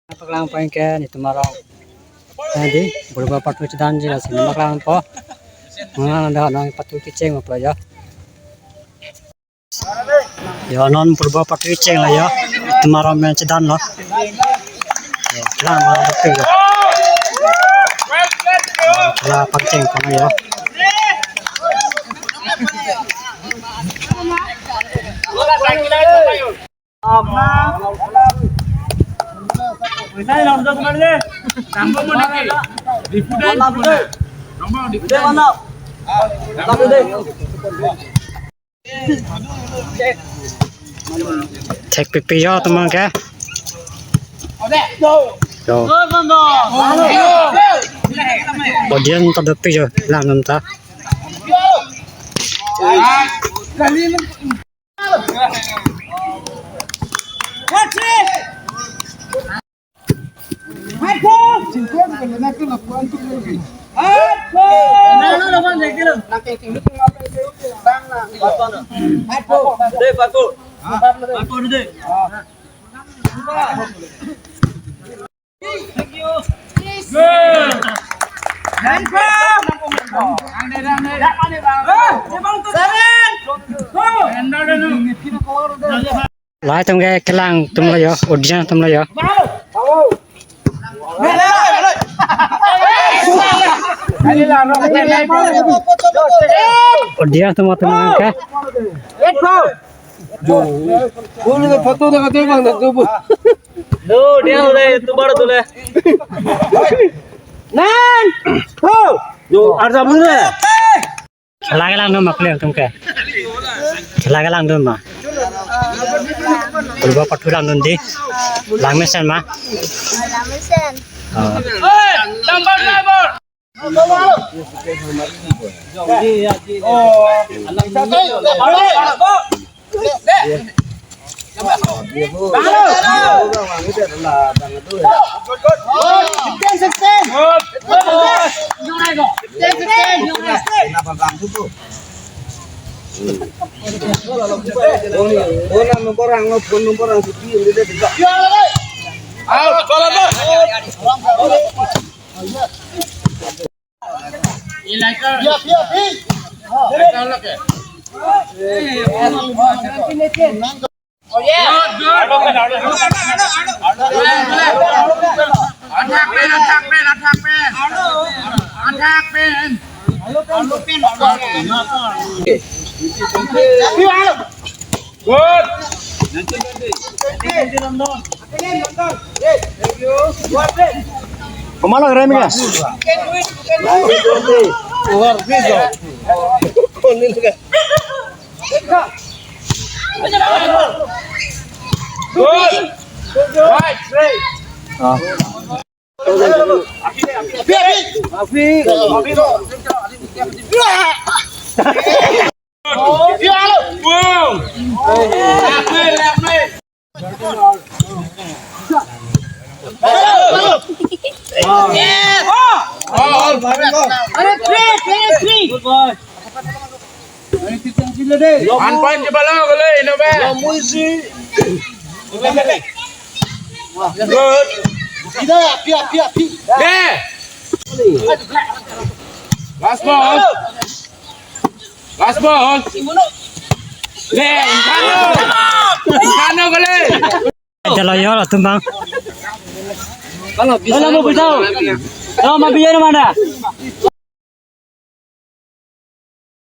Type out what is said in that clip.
Paglang pangke ni tumarong tadi berubah patu cedan jelas ni maklang po mga dah nang patu kiceng apa ya ya non berubah patu kiceng lah ya tumarong men cedan lo ya lang mga betul ya lah pangceng kono ya Ini langsung kemana deh? Tambah mana ke? Di Fudan. Tambah di Fudan mana? Tambah deh. cek pipi ya teman ke yo bagian terdepi yo lang nanta lai tum ke kelang tum lo yo audience tum lo yo audience tum teman ke dia udah itu baru tuh deh. Ada mana deh? lang dum makle tum ke lang dum ma berubah patu lang dum di lang mesen ma Tambah driver. Oh yeah. kemana remnya Right, straight. One point di bawah boleh, ini be. Good. Yeah. Last ball. Last ball. Le, Incano boleh. jalo yo lah tum bang Kalau mau beritahu. Kalau mau biar mana?